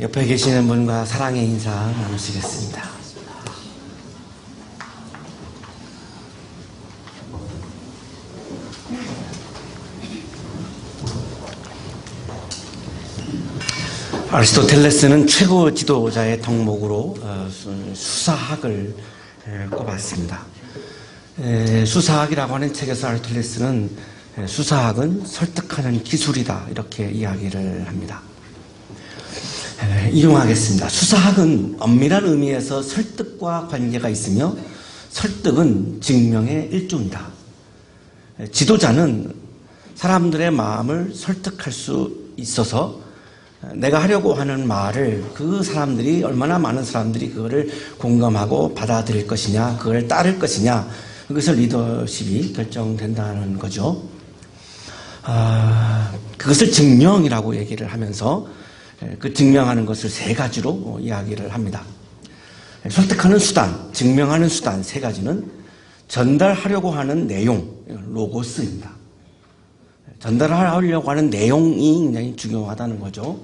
옆에 계시는 분과 사랑의 인사 나누시겠습니다. 아리스토텔레스는 최고 지도자의 덕목으로 수사학을 꼽았습니다. 수사학이라고 하는 책에서 아리스토텔레스는 수사학은 설득하는 기술이다 이렇게 이야기를 합니다. 인용하겠습니다. 수사학은 엄밀한 의미에서 설득과 관계가 있으며 설득은 증명의 일종이다. 지도자는 사람들의 마음을 설득할 수 있어서 내가 하려고 하는 말을 그 사람들이 얼마나 많은 사람들이 그거를 공감하고 받아들일 것이냐, 그걸 따를 것이냐, 그것을 리더십이 결정된다는 거죠. 그것을 증명이라고 얘기를 하면서 그 증명하는 것을 세 가지로 이야기를 합니다. 설득하는 수단, 증명하는 수단 세 가지는 전달하려고 하는 내용, 로고스입니다. 전달하려고 하는 내용이 굉장히 중요하다는 거죠.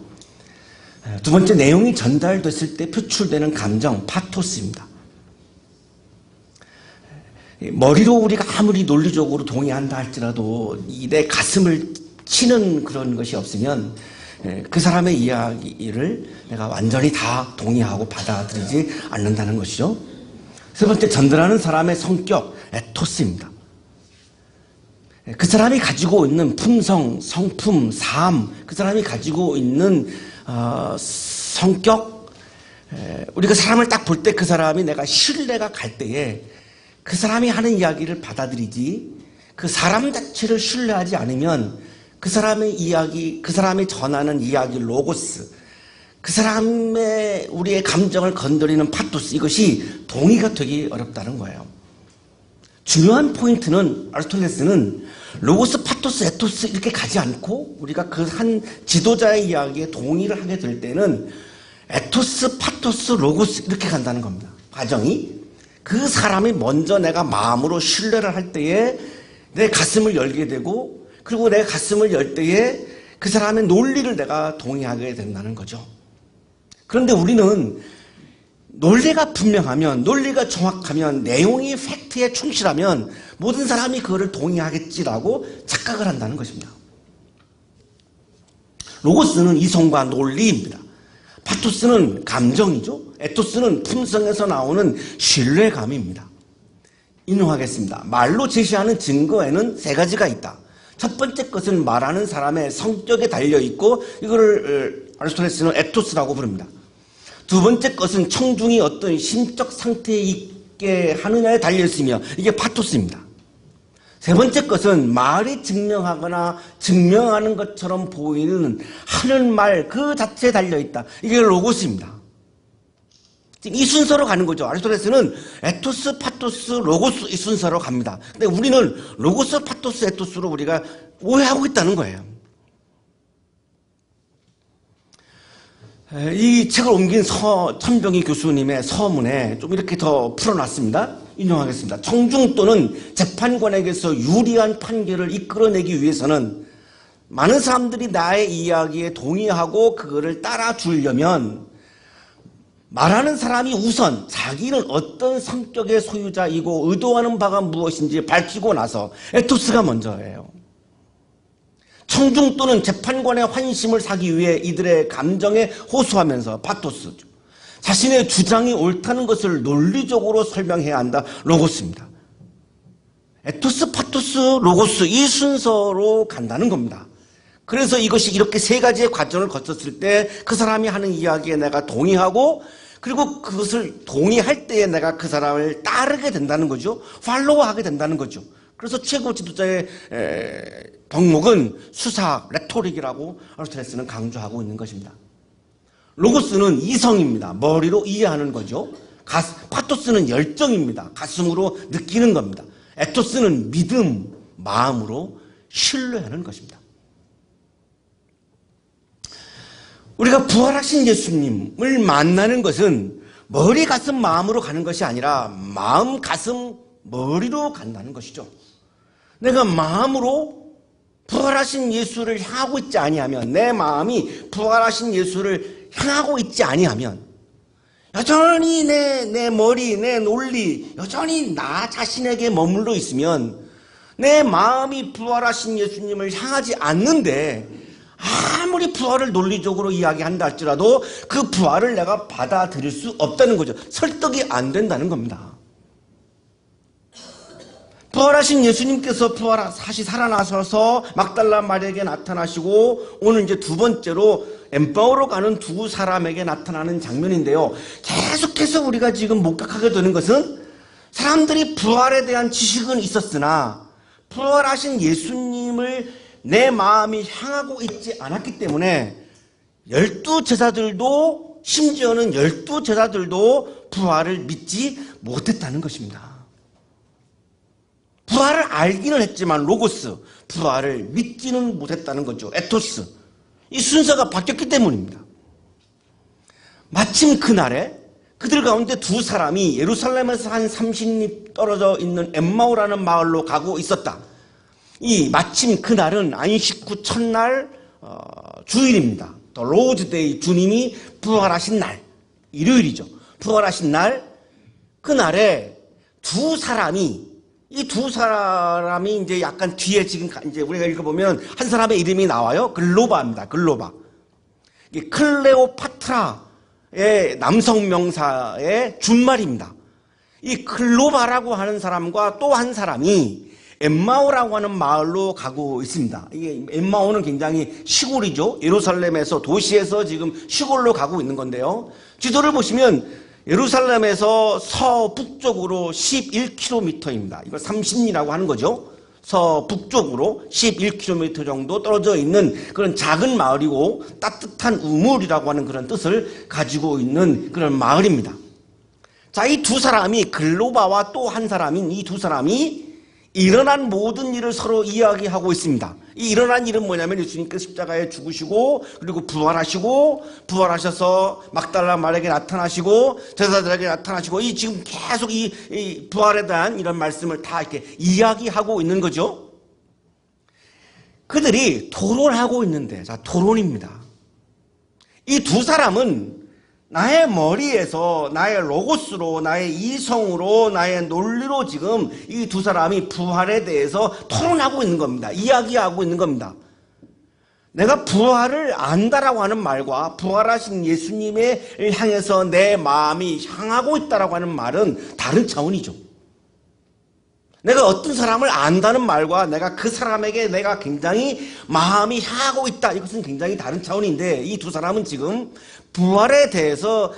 두 번째, 내용이 전달됐을 때 표출되는 감정, 파토스입니다. 머리로 우리가 아무리 논리적으로 동의한다 할지라도 내 가슴을 치는 그런 것이 없으면 그 사람의 이야기를 내가 완전히 다 동의하고 받아들이지 않는다는 것이죠. 세 번째, 전달하는 사람의 성격, 에토스입니다. 그 사람이 가지고 있는 품성, 성품, 삶, 그 사람이 가지고 있는 성격, 우리가 사람을 딱 볼 때 그 사람이 내가 신뢰가 갈 때에 그 사람이 하는 이야기를 받아들이지 그 사람 자체를 신뢰하지 않으면 그 사람의 이야기, 그 사람이 전하는 이야기 로고스, 그 사람의 우리의 감정을 건드리는 파토스, 이것이 동의가 되기 어렵다는 거예요. 중요한 포인트는 아리스토텔레스는 로고스, 파토스, 에토스 이렇게 가지 않고 우리가 그 한 지도자의 이야기에 동의를 하게 될 때는 에토스, 파토스, 로고스 이렇게 간다는 겁니다. 과정이 그 사람이 먼저 내가 마음으로 신뢰를 할 때에 내 가슴을 열게 되고, 그리고 내 가슴을 열 때에 그 사람의 논리를 내가 동의하게 된다는 거죠. 그런데 우리는 논리가 분명하면, 논리가 정확하면, 내용이 팩트에 충실하면 모든 사람이 그거를 동의하겠지라고 착각을 한다는 것입니다. 로고스는 이성과 논리입니다. 파토스는 감정이죠. 에토스는 품성에서 나오는 신뢰감입니다. 인용하겠습니다. 말로 제시하는 증거에는 세 가지가 있다. 첫 번째 것은 말하는 사람의 성격에 달려있고 이거를 아리스토텔레스는 에토스라고 부릅니다. 두 번째 것은 청중이 어떤 심적 상태에 있게 하느냐에 달려있으며 이게 파토스입니다. 세 번째 것은 말이 증명하거나 증명하는 것처럼 보이는 하는 말 그 자체에 달려있다. 이게 로고스입니다. 지금 이 순서로 가는 거죠. 아리스토텔레스는 에토스, 파토스, 로고스 이 순서로 갑니다. 근데 우리는 로고스, 파토스, 에토스로 우리가 오해하고 있다는 거예요. 이 책을 옮긴 천병희 교수님의 서문에 좀 이렇게 더 풀어놨습니다. 인용하겠습니다. 청중 또는 재판관에게서 유리한 판결을 이끌어내기 위해서는 많은 사람들이 나의 이야기에 동의하고 그거를 따라주려면 말하는 사람이 우선 자기는 어떤 성격의 소유자이고 의도하는 바가 무엇인지 밝히고 나서 에토스가 먼저예요. 청중 또는 재판관의 환심을 사기 위해 이들의 감정에 호소하면서 파토스죠. 자신의 주장이 옳다는 것을 논리적으로 설명해야 한다. 로고스입니다. 에토스, 파토스, 로고스 이 순서로 간다는 겁니다. 그래서 이것이 이렇게 세 가지의 과정을 거쳤을 때 그 사람이 하는 이야기에 내가 동의하고 그리고 그것을 동의할 때에 내가 그 사람을 따르게 된다는 거죠. 팔로우하게 된다는 거죠. 그래서 최고 지도자의 덕목은 수사학, 레토릭이라고 아리스토텔레스는 강조하고 있는 것입니다. 로고스는 이성입니다. 머리로 이해하는 거죠. 파토스는 열정입니다. 가슴으로 느끼는 겁니다. 에토스는 믿음, 마음으로 신뢰하는 것입니다. 우리가 부활하신 예수님을 만나는 것은 머리, 가슴, 마음으로 가는 것이 아니라 마음, 가슴, 머리로 간다는 것이죠. 내가 마음으로 부활하신 예수를 향하고 있지 아니하면, 내 마음이 부활하신 예수를 향하고 있지 아니하면, 여전히 내 머리, 내 논리, 여전히 나 자신에게 머물러 있으면, 내 마음이 부활하신 예수님을 향하지 않는데, 아무리 부활을 논리적으로 이야기한다 할지라도 그 부활을 내가 받아들일 수 없다는 거죠. 설득이 안 된다는 겁니다. 부활하신 예수님께서 다시 살아나셔서 막달라 마리아에게 나타나시고, 오늘 이제 두 번째로 엠마오로 가는 두 사람에게 나타나는 장면인데요. 계속해서 우리가 지금 목격하게 되는 것은, 사람들이 부활에 대한 지식은 있었으나 부활하신 예수님을 내 마음이 향하고 있지 않았기 때문에, 12제자들도, 심지어는 12제자들도 부활을 믿지 못했다는 것입니다. 부활을 알기는 했지만 로고스, 부활을 믿지는 못했다는 거죠. 에토스. 이 순서가 바뀌었기 때문입니다. 마침 그날에 그들 가운데 두 사람이 예루살렘에서 한 30리 떨어져 있는 엠마오라는 마을로 가고 있었다. 마침 그날은 안식 후 첫날 주일입니다. 더 로드 데이, 주님이 부활하신 날, 일요일이죠. 부활하신 날, 그날에 이 두 사람이 이제 약간 뒤에 지금 이제 우리가 읽어보면 한 사람의 이름이 나와요. 글로바입니다. 글로바. 클레오파트라의 남성 명사의 준말입니다. 이 글로바라고 하는 사람과 또 한 사람이 엠마오라고 하는 마을로 가고 있습니다. 이게 엠마오는 굉장히 시골이죠. 예루살렘에서, 도시에서 지금 시골로 가고 있는 건데요. 지도를 보시면 예루살렘에서 서북쪽으로 11km입니다. 이걸 30리라고 하는 거죠. 서북쪽으로 11km 정도 떨어져 있는 그런 작은 마을이고, 따뜻한 우물이라고 하는 그런 뜻을 가지고 있는 그런 마을입니다. 자, 이 두 사람이, 글로바와 또 한 사람인 이 두 사람이 일어난 모든 일을 서로 이야기하고 있습니다. 이 일어난 일은 뭐냐면, 예수님께서 십자가에 죽으시고, 그리고 부활하셔서 막달라 마리아에게 나타나시고, 제자들에게 나타나시고, 지금 계속 이 부활에 대한 이런 말씀을 다 이렇게 이야기하고 있는 거죠. 그들이 토론하고 있는데, 자, 토론입니다. 이 두 사람은 나의 머리에서, 나의 로고스로, 나의 이성으로, 나의 논리로 지금 이 두 사람이 부활에 대해서 토론하고 있는 겁니다. 이야기하고 있는 겁니다. 내가 부활을 안다라고 하는 말과 부활하신 예수님을 향해서 내 마음이 향하고 있다라고 하는 말은 다른 차원이죠. 내가 어떤 사람을 안다는 말과 내가 그 사람에게 내가 굉장히 마음이 향하고 있다, 이것은 굉장히 다른 차원인데, 이 두 사람은 지금 부활에 대해서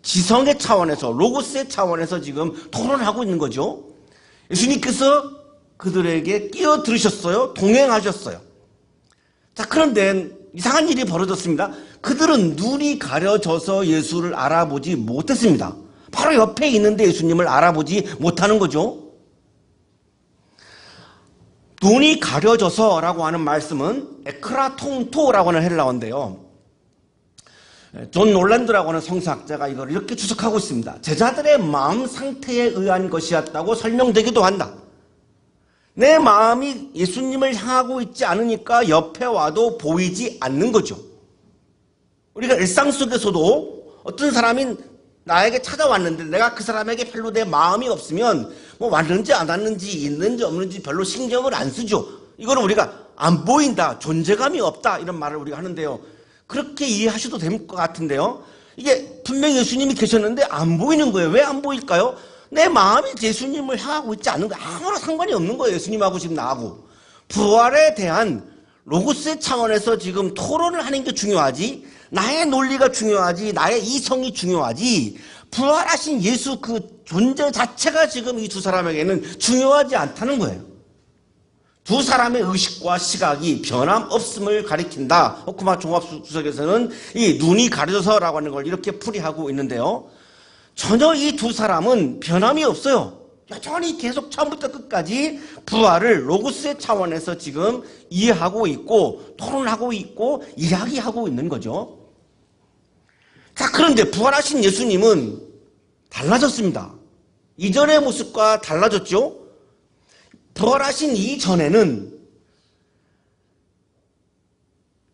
지성의 차원에서, 로고스의 차원에서 지금 토론하고 있는 거죠. 예수님께서 그들에게 끼어들으셨어요. 동행하셨어요. 자, 그런데 이상한 일이 벌어졌습니다. 그들은 눈이 가려져서 예수를 알아보지 못했습니다. 바로 옆에 있는데 예수님을 알아보지 못하는 거죠. 눈이 가려져서 라고 하는 말씀은 에크라통토라고 하는 헬라어인데요. 존 놀란드라고 하는 성서학자가 이걸 이렇게 주석하고 있습니다. 제자들의 마음 상태에 의한 것이었다고 설명되기도 한다. 내 마음이 예수님을 향하고 있지 않으니까 옆에 와도 보이지 않는 거죠. 우리가 일상 속에서도 어떤 사람이 나에게 찾아왔는데 내가 그 사람에게 별로 내 마음이 없으면 뭐 왔는지 안 왔는지 있는지 없는지 별로 신경을 안 쓰죠. 이거는 우리가 안 보인다, 존재감이 없다, 이런 말을 우리가 하는데요. 그렇게 이해하셔도 될 것 같은데요. 이게 분명히 예수님이 계셨는데 안 보이는 거예요. 왜 안 보일까요? 내 마음이 예수님을 향하고 있지 않는 거예요. 아무런 상관이 없는 거예요. 예수님하고 지금 나하고. 부활에 대한 로고스의 차원에서 지금 토론을 하는 게 중요하지, 나의 논리가 중요하지, 나의 이성이 중요하지, 부활하신 예수 그 존재 자체가 지금 이 두 사람에게는 중요하지 않다는 거예요. 두 사람의 의식과 시각이 변함없음을 가리킨다. 호쿠마 종합수석에서는 이 눈이 가려져서라고 하는 걸 이렇게 풀이하고 있는데요. 전혀 이 두 사람은 변함이 없어요. 여전히 계속 처음부터 끝까지 부활을 로고스의 차원에서 지금 이해하고 있고, 토론하고 있고, 이야기하고 있는 거죠. 자, 그런데 부활하신 예수님은 달라졌습니다. 이전의 모습과 달라졌죠. 부활하신 이전에는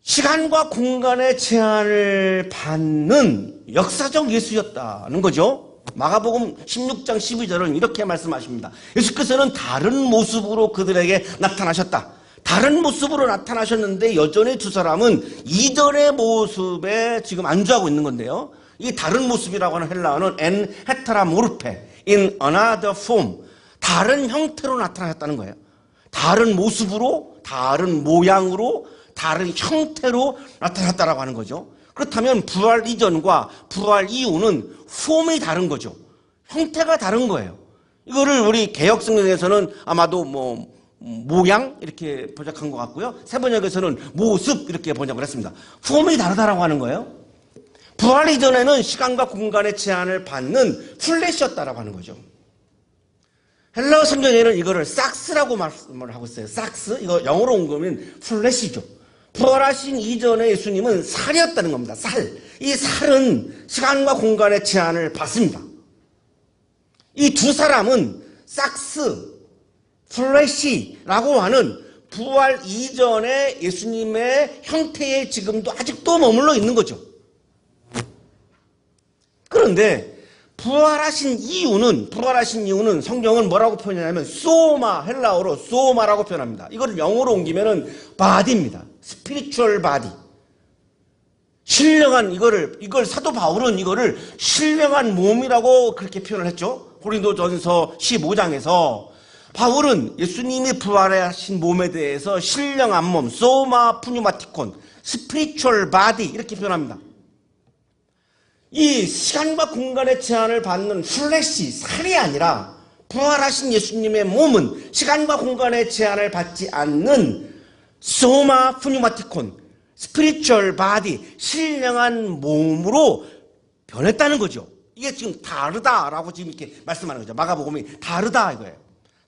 시간과 공간의 제한을 받는 역사적 예수였다는 거죠. 마가복음 16장 12절은 이렇게 말씀하십니다. 예수께서는 다른 모습으로 그들에게 나타나셨다. 다른 모습으로 나타나셨는데 여전히 두 사람은 이전의 모습에 지금 안주하고 있는 건데요. 이 다른 모습이라고 하는 헬라어는 en heteramorphe, in another form, 다른 형태로 나타나셨다는 거예요. 다른 모습으로, 다른 모양으로, 다른 형태로 나타났다라고 하는 거죠. 그렇다면 부활 이전과 부활 이후는 폼이 다른 거죠. 형태가 다른 거예요. 이거를 우리 개역성경에서는 아마도 모양 이렇게 번역한 것 같고요. 세번역에서는 모습 이렇게 번역을 했습니다. 폼이 다르다라고 하는 거예요. 부활 이전에는 시간과 공간의 제한을 받는 플래시였다라고 하는 거죠. 헬라어 성경에는 이거를 삭스라고 말씀을 하고 있어요. 삭스, 이거 영어로 온 거면 플래시죠. 부활하신 이전에 예수님은 살이었다는 겁니다. 살. 이 살은 시간과 공간의 제한을 받습니다. 이 두 사람은 삭스, 플래시라고 하는 부활 이전의 예수님의 형태에 지금도 아직도 머물러 있는 거죠. 그런데 부활하신 이유는 성경은 뭐라고 표현하냐면 소마, 헬라어로 소마라고 표현합니다. 이걸 영어로 옮기면은 body입니다. spiritual body. 신령한 이걸 사도 바울은 이거를 신령한 몸이라고 그렇게 표현을 했죠. 고린도전서 15장에서 바울은 예수님이 부활하신 몸에 대해서 신령한 몸, 소마 푸뉴마티콘, spiritual body 이렇게 표현합니다. 이 시간과 공간의 제한을 받는 플래시, 살이 아니라 부활하신 예수님의 몸은 시간과 공간의 제한을 받지 않는 소마 푸뉴마티콘, 스피리추얼 바디, 신령한 몸으로 변했다는 거죠. 이게 지금 다르다라고 지금 이렇게 말씀하는 거죠. 마가복음이 다르다 이거예요.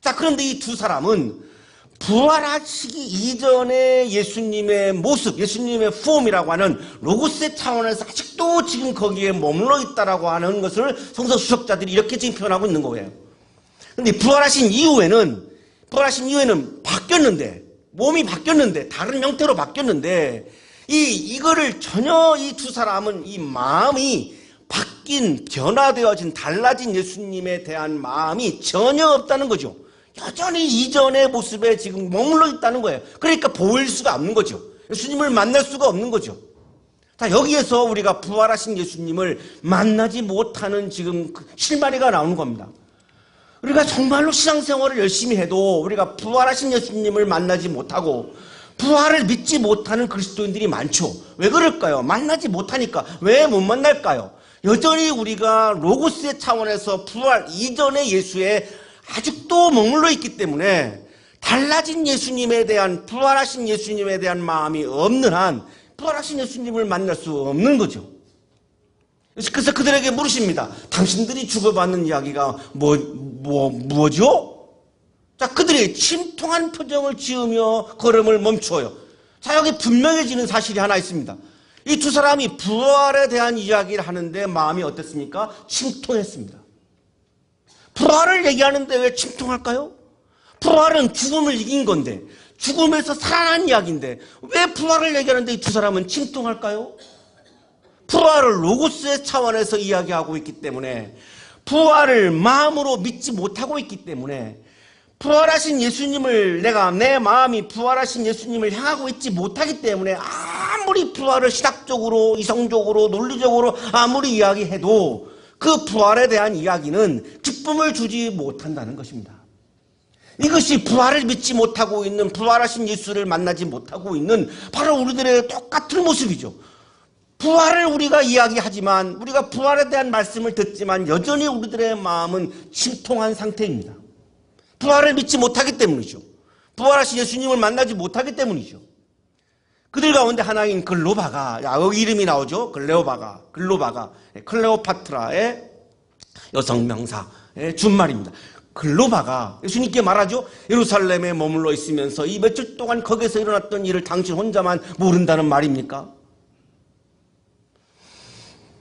자, 그런데 이 두 사람은 부활하시기 이전의 예수님의 모습, 예수님의 폼이라고 하는 로고스의 차원에서 아직도 지금 거기에 머물러 있다라고 하는 것을 성서 수석자들이 이렇게 지금 표현하고 있는 거예요. 그런데 부활하신 이후에는 바뀌었는데, 몸이 바뀌었는데, 다른 형태로 바뀌었는데, 이거를 전혀 이 두 사람은 이 마음이 바뀐, 변화되어진, 달라진 예수님에 대한 마음이 전혀 없다는 거죠. 여전히 이전의 모습에 지금 머물러 있다는 거예요. 그러니까 보일 수가 없는 거죠. 예수님을 만날 수가 없는 거죠. 자, 여기에서 우리가 부활하신 예수님을 만나지 못하는 지금 실마리가 나오는 겁니다. 우리가 정말로 신앙생활을 열심히 해도 우리가 부활하신 예수님을 만나지 못하고 부활을 믿지 못하는 그리스도인들이 많죠. 왜 그럴까요? 만나지 못하니까. 왜 못 만날까요? 여전히 우리가 로고스의 차원에서 부활 이전의 예수의 아직도 머물러 있기 때문에 달라진 예수님에 대한, 부활하신 예수님에 대한 마음이 없는 한 부활하신 예수님을 만날 수 없는 거죠. 그래서 그들에게 물으십니다. 당신들이 주고받는 이야기가 뭐죠? 자, 그들이 침통한 표정을 지으며 걸음을 멈춰요. 자, 여기 분명해지는 사실이 하나 있습니다. 이 두 사람이 부활에 대한 이야기를 하는데 마음이 어땠습니까? 침통했습니다. 부활을 얘기하는데 왜 침통할까요? 부활은 죽음을 이긴 건데, 죽음에서 살아난 이야기인데 왜 부활을 얘기하는데 이 두 사람은 침통할까요? 부활을 로고스의 차원에서 이야기하고 있기 때문에, 부활을 마음으로 믿지 못하고 있기 때문에, 부활하신 예수님을 내 마음이 부활하신 예수님을 향하고 있지 못하기 때문에 아무리 부활을 시각적으로, 이성적으로, 논리적으로 아무리 이야기해도 그 부활에 대한 이야기는 기쁨을 주지 못한다는 것입니다. 이것이 부활을 믿지 못하고 있는, 부활하신 예수를 만나지 못하고 있는 바로 우리들의 똑같은 모습이죠. 부활을 우리가 이야기하지만, 우리가 부활에 대한 말씀을 듣지만 여전히 우리들의 마음은 침통한 상태입니다. 부활을 믿지 못하기 때문이죠. 부활하신 예수님을 만나지 못하기 때문이죠. 그들 가운데 하나인 글로바가, 여기 이름이 나오죠. 글로바가 클레오파트라의 여성 명사의 준말입니다. 글로바가 예수님께 말하죠. 예루살렘에 머물러 있으면서 이 며칠 동안 거기서 일어났던 일을 당신 혼자만 모른다는 말입니까?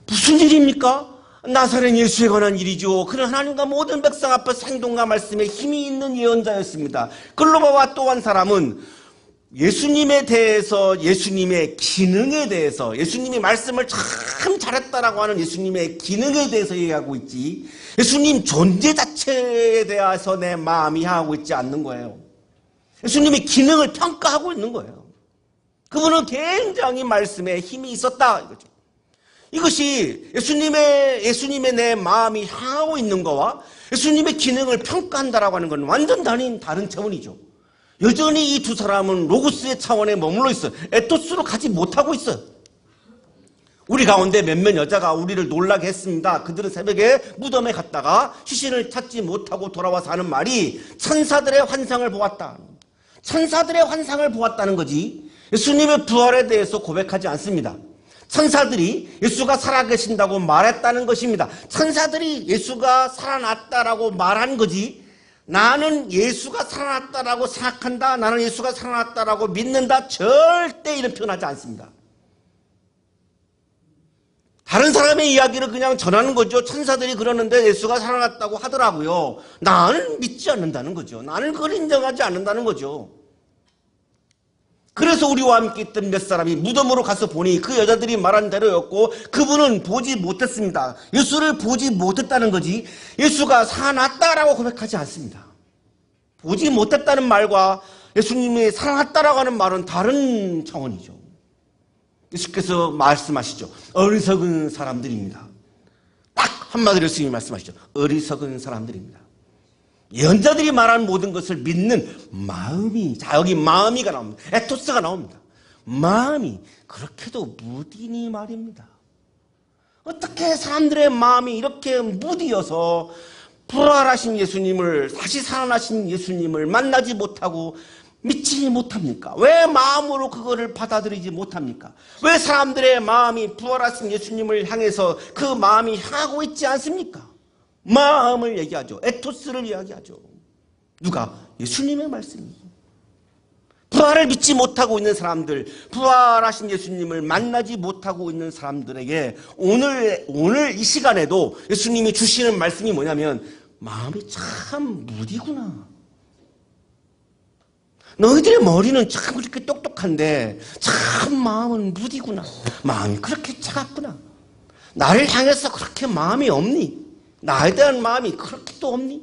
무슨 일입니까? 나사렛 예수에 관한 일이죠. 그는 하나님과 모든 백성 앞에서 행동과 말씀에 힘이 있는 예언자였습니다. 글로바와 또 한 사람은 예수님에 대해서, 예수님의 기능에 대해서, 예수님이 말씀을 참 잘했다라고 하는 예수님의 기능에 대해서 얘기하고 있지, 예수님 존재 자체에 대해서 내 마음이 향하고 있지 않는 거예요. 예수님의 기능을 평가하고 있는 거예요. 그분은 굉장히 말씀에 힘이 있었다 이거죠. 이것이 예수님의 내 마음이 향하고 있는 거와 예수님의 기능을 평가한다라고 하는 건 완전 다른 차원이죠. 여전히 이 두 사람은 로고스의 차원에 머물러 있어요. 에토스로 가지 못하고 있어요. 우리 가운데 몇몇 여자가 우리를 놀라게 했습니다. 그들은 새벽에 무덤에 갔다가 시신을 찾지 못하고 돌아와서 하는 말이 천사들의 환상을 보았다. 천사들의 환상을 보았다는 거지, 예수님의 부활에 대해서 고백하지 않습니다. 천사들이 예수가 살아계신다고 말했다는 것입니다. 천사들이 예수가 살아났다라고 말한 거지, 나는 예수가 살아났다라고 생각한다, 나는 예수가 살아났다라고 믿는다, 절대 이런 표현하지 않습니다. 다른 사람의 이야기를 그냥 전하는 거죠. 천사들이 그러는데 예수가 살아났다고 하더라고요. 나는 믿지 않는다는 거죠. 나는 그걸 인정하지 않는다는 거죠. 그래서 우리와 함께 있던 몇 사람이 무덤으로 가서 보니 그 여자들이 말한 대로였고, 그분은 보지 못했습니다. 예수를 보지 못했다는 거지, 예수가 살아났다라고 고백하지 않습니다. 보지 못했다는 말과 예수님이 살아났다라고 하는 말은 다른 차원이죠. 예수께서 말씀하시죠. 어리석은 사람들입니다. 딱 한마디로 예수님이 말씀하시죠. 어리석은 사람들입니다. 예언자들이 말하는 모든 것을 믿는 마음이, 자, 여기 마음이가 나옵니다. 에토스가 나옵니다. 마음이 그렇게도 무디니 말입니다. 어떻게 사람들의 마음이 이렇게 무디어서 부활하신 예수님을, 다시 살아나신 예수님을 만나지 못하고 믿지 못합니까? 왜 마음으로 그거를 받아들이지 못합니까? 왜 사람들의 마음이 부활하신 예수님을 향해서 그 마음이 향하고 있지 않습니까? 마음을 얘기하죠. 에토스를 이야기하죠. 누가? 예수님의 말씀이죠. 부활을 믿지 못하고 있는 사람들, 부활하신 예수님을 만나지 못하고 있는 사람들에게 오늘 이 시간에도 예수님이 주시는 말씀이 뭐냐면, 마음이 참 무디구나. 너희들의 머리는 참 그렇게 똑똑한데 참 마음은 무디구나. 마음이 그렇게 차갑구나. 나를 향해서 그렇게 마음이 없니? 나에 대한 마음이 그렇게 또 없니?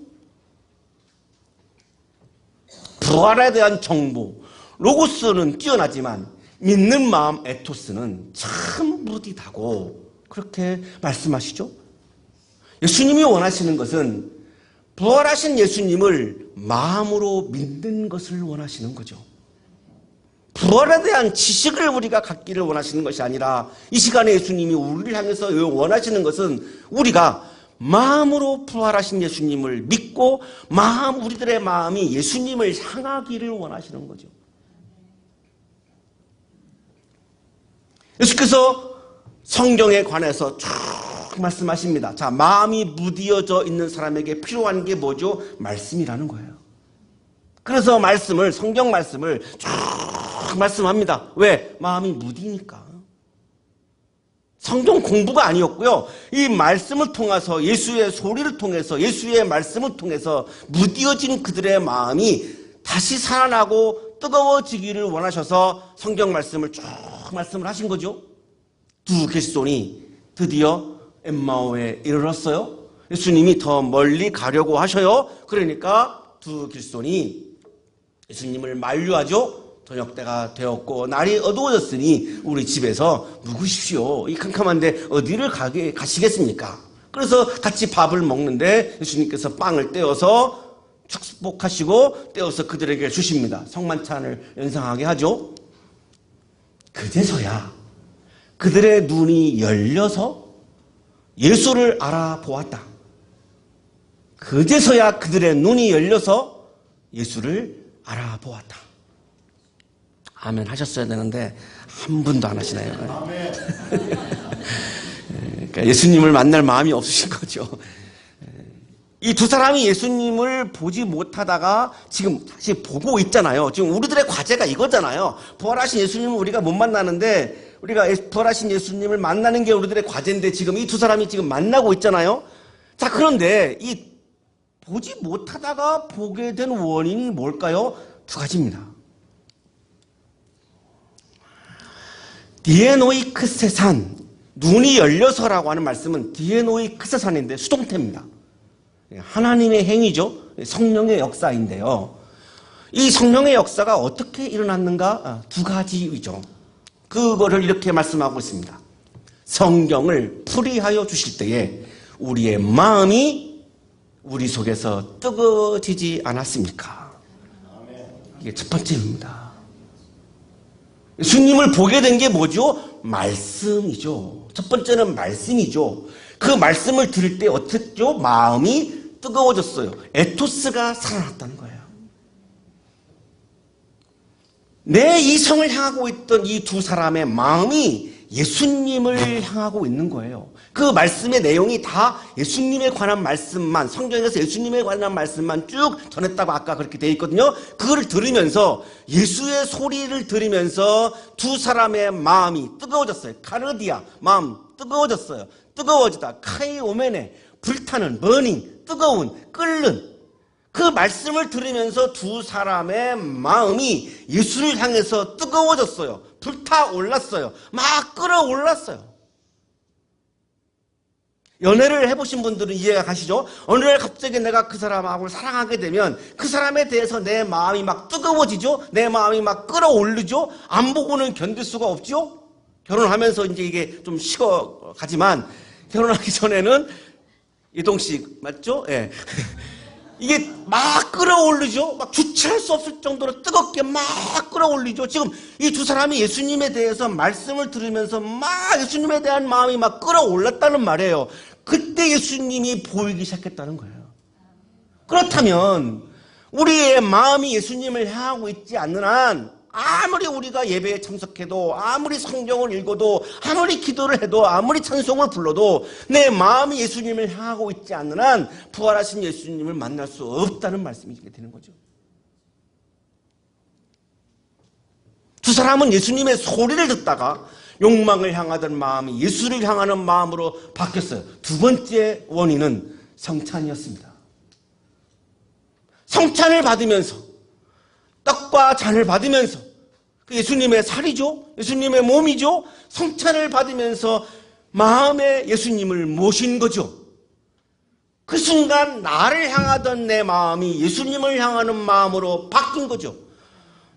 부활에 대한 정보, 로고스는 뛰어나지만 믿는 마음, 에토스는 참 무디다고 그렇게 말씀하시죠. 예수님이 원하시는 것은 부활하신 예수님을 마음으로 믿는 것을 원하시는 거죠. 부활에 대한 지식을 우리가 갖기를 원하시는 것이 아니라, 이 시간에 예수님이 우리를 향해서 원하시는 것은 우리가 마음으로 부활하신 예수님을 믿고 우리들의 마음이 예수님을 향하기를 원하시는 거죠. 예수께서 성경에 관해서 쭉 말씀하십니다. 자, 마음이 무디어져 있는 사람에게 필요한 게 뭐죠? 말씀이라는 거예요. 그래서 성경 말씀을 쭉 말씀합니다. 왜? 마음이 무디니까. 성경 공부가 아니었고요. 이 말씀을 통해서, 예수의 소리를 통해서, 예수의 말씀을 통해서 무디어진 그들의 마음이 다시 살아나고 뜨거워지기를 원하셔서 성경 말씀을 쭉 말씀을 하신 거죠. 두 그리스도인이 드디어 엠마오에 이르렀어요. 예수님이 더 멀리 가려고 하셔요. 그러니까 두 그리스도인이 예수님을 만류하죠. 저녁 때가 되었고 날이 어두워졌으니 우리 집에서 묵으십시오. 이 캄캄한데 어디를 가시겠습니까? 그래서 같이 밥을 먹는데 예수님께서 빵을 떼어서 축복하시고 떼어서 그들에게 주십니다. 성만찬을 연상하게 하죠. 그제서야 그들의 눈이 열려서 예수를 알아보았다. 그제서야 그들의 눈이 열려서 예수를 알아보았다. 아멘 하셨어야 되는데 한 분도 안 하시나요? 아멘. 그러니까 예수님을 만날 마음이 없으신 거죠. 이 두 사람이 예수님을 보지 못하다가 지금 다시 보고 있잖아요. 지금 우리들의 과제가 이거잖아요. 부활하신 예수님을 우리가 못 만나는데, 우리가 부활하신 예수님을 만나는 게 우리들의 과제인데 지금 이 두 사람이 지금 만나고 있잖아요. 자, 그런데 이 보지 못하다가 보게 된 원인이 뭘까요? 두 가지입니다. 디에노이크세산, 눈이 열려서라고 하는 말씀은 디에노이크세산인데 수동태입니다. 하나님의 행위죠. 성령의 역사인데요. 이 성령의 역사가 어떻게 일어났는가? 두 가지이죠. 그거를 이렇게 말씀하고 있습니다. 성경을 풀이하여 주실 때에 우리의 마음이 우리 속에서 뜨거워지지 않았습니까? 이게 첫 번째입니다. 예수님을 보게 된 게 뭐죠? 말씀이죠. 첫 번째는 말씀이죠. 그 말씀을 들을 때 어떻죠? 마음이 뜨거워졌어요. 에토스가 살아났다는 거예요. 내 이성을 향하고 있던 이 두 사람의 마음이 예수님을 향하고 있는 거예요. 그 말씀의 내용이 다 예수님에 관한 말씀만, 성경에서 예수님에 관한 말씀만 쭉 전했다고 아까 그렇게 되어 있거든요. 그거를 들으면서, 예수의 소리를 들으면서 두 사람의 마음이 뜨거워졌어요. 카르디아, 마음 뜨거워졌어요. 뜨거워지다. 카이오메네, 불타는, 버닝, 뜨거운, 끓는. 그 말씀을 들으면서 두 사람의 마음이 예수를 향해서 뜨거워졌어요. 불타올랐어요. 막 끓어올랐어요. 연애를 해보신 분들은 이해가 가시죠? 어느 날 갑자기 내가 그 사람하고 사랑하게 되면 그 사람에 대해서 내 마음이 막 뜨거워지죠? 내 마음이 막 끓어오르죠? 안 보고는 견딜 수가 없죠? 결혼하면서 이제 이게 좀 식어가지만 결혼하기 전에는 이동식 맞죠? 예. 이게 막 끌어올리죠. 막 주체할 수 없을 정도로 뜨겁게 막 끌어올리죠. 지금 이 두 사람이 예수님에 대해서 말씀을 들으면서 막 예수님에 대한 마음이 막 끌어올랐다는 말이에요. 그때 예수님이 보이기 시작했다는 거예요. 그렇다면 우리의 마음이 예수님을 향하고 있지 않는 한 아무리 우리가 예배에 참석해도, 아무리 성경을 읽어도, 아무리 기도를 해도, 아무리 찬송을 불러도 내 마음이 예수님을 향하고 있지 않는 한 부활하신 예수님을 만날 수 없다는 말씀이 되는 거죠. 두 사람은 예수님의 소리를 듣다가 욕망을 향하던 마음이 예수를 향하는 마음으로 바뀌었어요. 두 번째 원인은 성찬이었습니다. 성찬을 받으면서, 떡과 잔을 받으면서, 예수님의 살이죠, 예수님의 몸이죠, 성찬을 받으면서 마음에 예수님을 모신 거죠. 그 순간 나를 향하던 내 마음이 예수님을 향하는 마음으로 바뀐 거죠.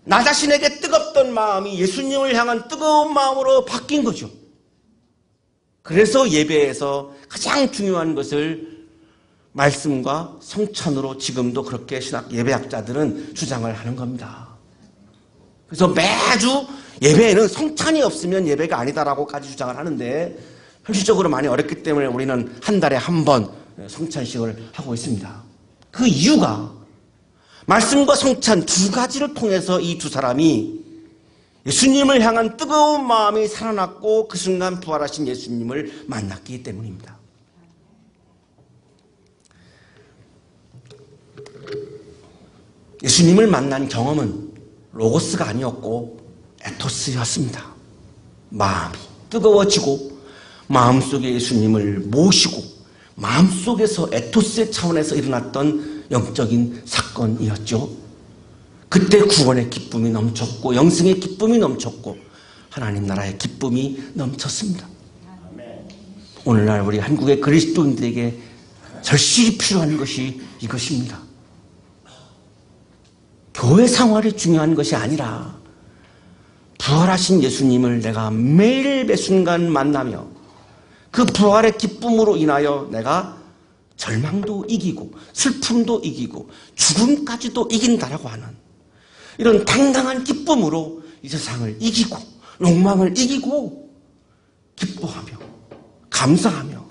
나 자신에게 뜨겁던 마음이 예수님을 향한 뜨거운 마음으로 바뀐 거죠. 그래서 예배에서 가장 중요한 것을 말씀과 성찬으로 지금도 그렇게 신학 예배학자들은 주장을 하는 겁니다. 그래서 매주 예배에는 성찬이 없으면 예배가 아니다라고까지 주장을 하는데 현실적으로 많이 어렵기 때문에 우리는 한 달에 한 번 성찬식을 하고 있습니다. 그 이유가 말씀과 성찬 두 가지를 통해서 이 두 사람이 예수님을 향한 뜨거운 마음이 살아났고 그 순간 부활하신 예수님을 만났기 때문입니다. 예수님을 만난 경험은 로고스가 아니었고 에토스였습니다. 마음이 뜨거워지고 마음속에 예수님을 모시고 마음속에서 에토스의 차원에서 일어났던 영적인 사건이었죠. 그때 구원의 기쁨이 넘쳤고 영생의 기쁨이 넘쳤고 하나님 나라의 기쁨이 넘쳤습니다. 오늘날 우리 한국의 그리스도인들에게 절실히 필요한 것이 이것입니다. 교회 생활이 중요한 것이 아니라 부활하신 예수님을 내가 매일 매 순간 만나며 그 부활의 기쁨으로 인하여 내가 절망도 이기고 슬픔도 이기고 죽음까지도 이긴다라고 하는 이런 당당한 기쁨으로 이 세상을 이기고 욕망을 이기고 기뻐하며 감사하며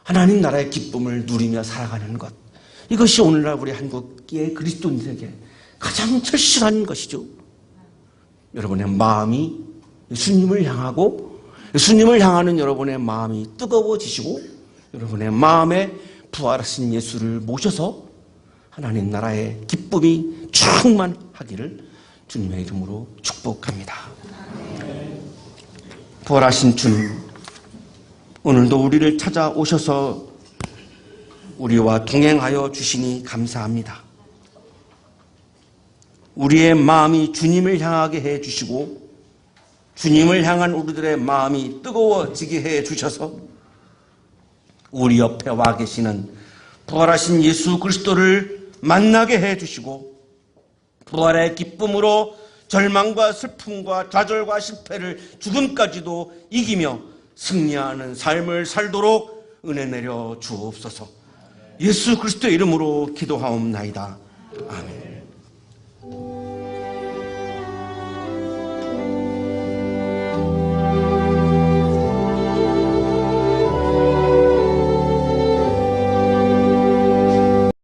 하나님 나라의 기쁨을 누리며 살아가는 것, 이것이 오늘날 우리 한국의 그리스도인들에게 가장 절실한 것이죠. 여러분의 마음이 예수님을 향하고 예수님을 향하는 여러분의 마음이 뜨거워지시고 여러분의 마음에 부활하신 예수를 모셔서 하나님 나라의 기쁨이 충만하기를 주님의 이름으로 축복합니다. 부활하신 주님, 오늘도 우리를 찾아오셔서 우리와 동행하여 주시니 감사합니다. 우리의 마음이 주님을 향하게 해 주시고 주님을 향한 우리들의 마음이 뜨거워지게 해 주셔서 우리 옆에 와 계시는 부활하신 예수 그리스도를 만나게 해 주시고 부활의 기쁨으로 절망과 슬픔과 좌절과 실패를 죽음까지도 이기며 승리하는 삶을 살도록 은혜 내려 주옵소서. 예수 그리스도의 이름으로 기도하옵나이다. 아멘.